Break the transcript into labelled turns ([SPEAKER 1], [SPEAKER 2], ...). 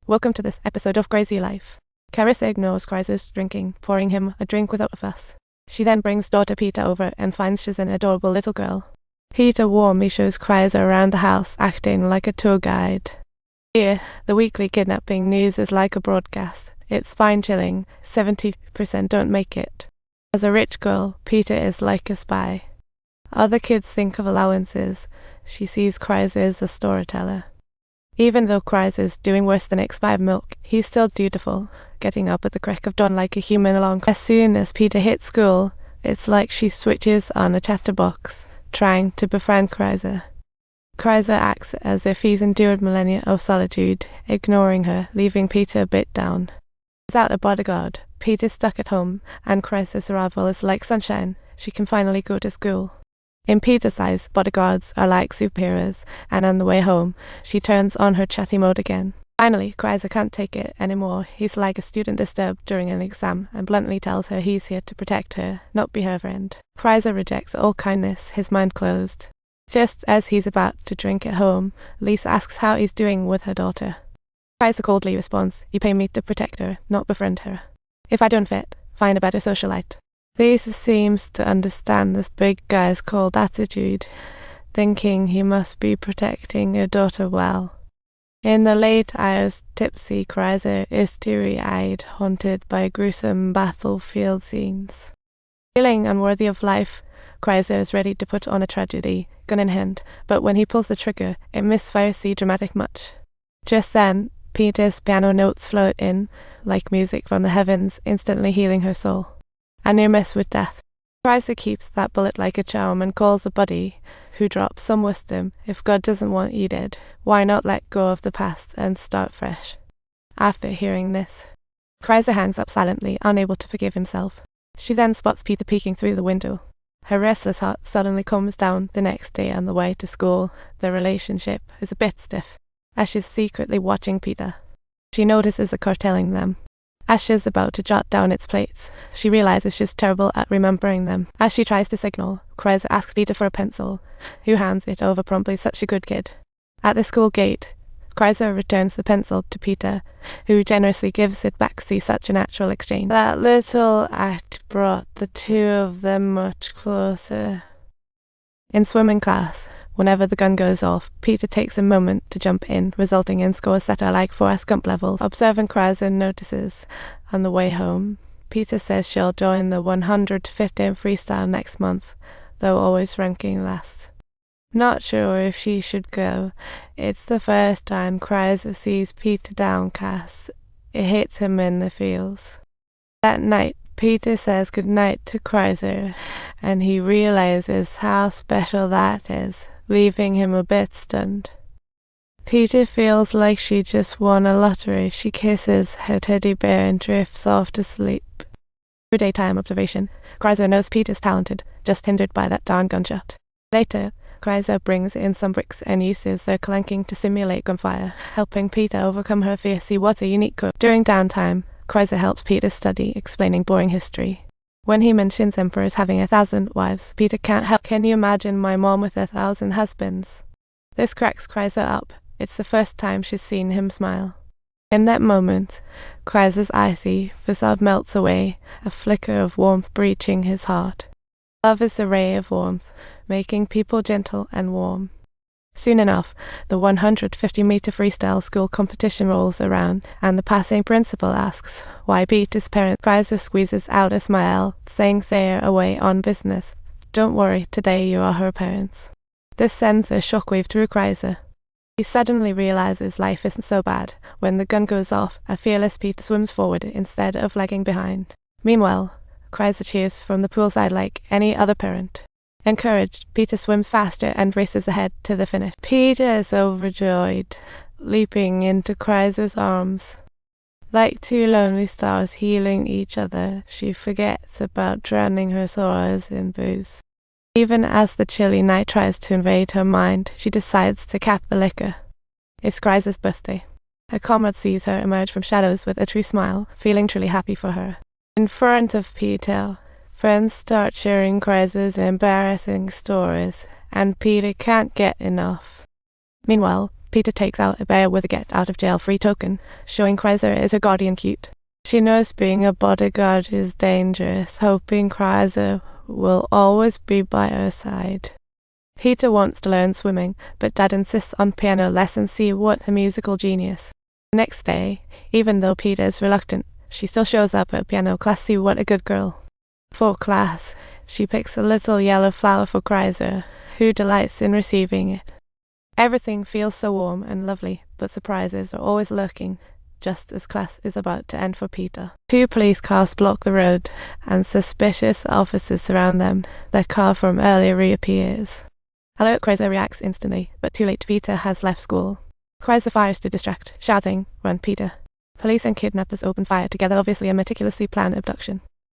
[SPEAKER 1] Welcome to this episode of Crazy Life. Carissa ignores Creasy's drinking, pouring him a drink without a fuss. She then brings daughter Pita over and finds she's an adorable little girl. Pita warmly shows Creasy around the house, acting like a tour guide. Here, the weekly kidnapping news is like a broadcast. It's spine-chilling. 70% don't make it. As a rich girl, Pita is like a spy. Other kids think of allowances. She sees Creasy as a storyteller. Even though Creasy is doing worse than expired milk, he's still dutiful, getting up at the crack of dawn like a human alarm. As soon as Pita hits school, it's like she switches on a chatterbox, trying to befriend Creasy. Creasy acts as if he's endured millennia of solitude, ignoring her, leaving Pita a bit down. Without a bodyguard, Pita's stuck at home, and Creasy's arrival is like sunshine. She can finally go to school. In Pita's eyes, bodyguards are like superheroes, and on the way home, she turns on her chatty mode again. Finally, Creasy can't take it anymore. He's like a student disturbed during an exam, and bluntly tells her he's here to protect her, not be her friend. Creasy rejects all kindness, his mind closed. Just as he's about to drink at home, Lisa asks how he's doing with her daughter. Creasy coldly responds, "You pay me to protect her, not befriend her. If I don't fit, find a better socialite." Lisa seems to understand this big guy's cold attitude, thinking he must be protecting her daughter well. In the late hours, tipsy Creasy is teary-eyed, haunted by gruesome battlefield scenes. Feeling unworthy of life, Creasy is ready to put on a tragedy, gun in hand, but when he pulls the trigger, it misfires the dramatic much. Just then, Pita's piano notes float in, like music from the heavens, instantly healing her soul. A near miss with death. Creasy keeps that bullet like a charm and calls a buddy, who drops some wisdom. If God doesn't want you dead, why not let go of the past and start fresh? After hearing this, Creasy hangs up silently, unable to forgive himself. She then spots Pita peeking through the window. Her restless heart suddenly calms down. The next day on the way to school, the relationship is a bit stiff. As she's secretly watching Pita, she notices a car telling them. As she's about to jot down its plates, she realizes she's terrible at remembering them. As she tries to signal, Creasy asks Pita for a pencil, who hands it over promptly, such a good kid. At the school gate, Creasy returns the pencil to Pita, who generously gives it back. See, such a natural exchange. That little act brought the two of them much closer. In swimming class, whenever the gun goes off, Pita takes a moment to jump in, resulting in scores that are like Forrest Gump levels. Observant Creasy notices on the way home. Pita says she'll join the 115 freestyle next month, though always ranking last. Not sure if she should go. It's the first time Creasy sees Pita downcast. It hits him in the feels. That night, Pita says goodnight to Creasy, and he realizes how special that is, leaving him a bit stunned. Pita feels like she just won a lottery. She kisses her teddy bear and drifts off to sleep. Through daytime observation, Creasy knows Pita's talented, just hindered by that darn gunshot. Later, Creasy brings in some bricks and uses their clanking to simulate gunfire, helping Pita overcome her fear. She was a unique cook. During downtime, Creasy helps Pita study, explaining boring history. When he mentions emperors having 1,000 wives, Pita can't help. "Can you imagine my mom with 1,000 husbands?" This cracks Creasy up. It's the first time she's seen him smile. In that moment, Creasy's icy facade melts away, a flicker of warmth breaching his heart. Love is a ray of warmth, making people gentle and warm. Soon enough, the 150-meter freestyle school competition rolls around, and the passing principal asks why Pita's parent. Creasy squeezes out a smile, saying they're away on business. "Don't worry, today you are her parents." This sends a shockwave through Creasy. He suddenly realizes life isn't so bad. When the gun goes off, a fearless Pita swims forward instead of lagging behind. Meanwhile, Creasy cheers from the poolside like any other parent. Encouraged, Pita swims faster and races ahead to the finish. Pita is overjoyed, leaping into Creasy's arms. Like two lonely stars healing each other, she forgets about drowning her sorrows in booze. Even as the chilly night tries to invade her mind, she decides to cap the liquor. It's Creasy's birthday. Her comrade sees her emerge from shadows with a true smile, feeling truly happy for her. In front of Pita, friends start sharing Creasy's embarrassing stories, and Pita can't get enough. Meanwhile, Pita takes out a bear with a get-out-of-jail-free token, showing Creasy is her guardian cute. She knows being a bodyguard is dangerous, hoping Creasy will always be by her side. Pita wants to learn swimming, but Dad insists on piano lessons. See what a musical genius. The next day, even though Pita is reluctant, she still shows up at piano class. See what a good girl. For class, she picks a little yellow flower for Creasy, who delights in receiving it. Everything feels so warm and lovely, but surprises are always lurking, just as class is about to end for Pita. 2 police cars block the road, and suspicious officers surround them. Their car from earlier reappears. Alert Creasy reacts instantly, but too late. Pita has left school. Creasy fires to distract, shouting, "Run, Pita." Police and kidnappers open fire together, obviously a meticulously planned abduction.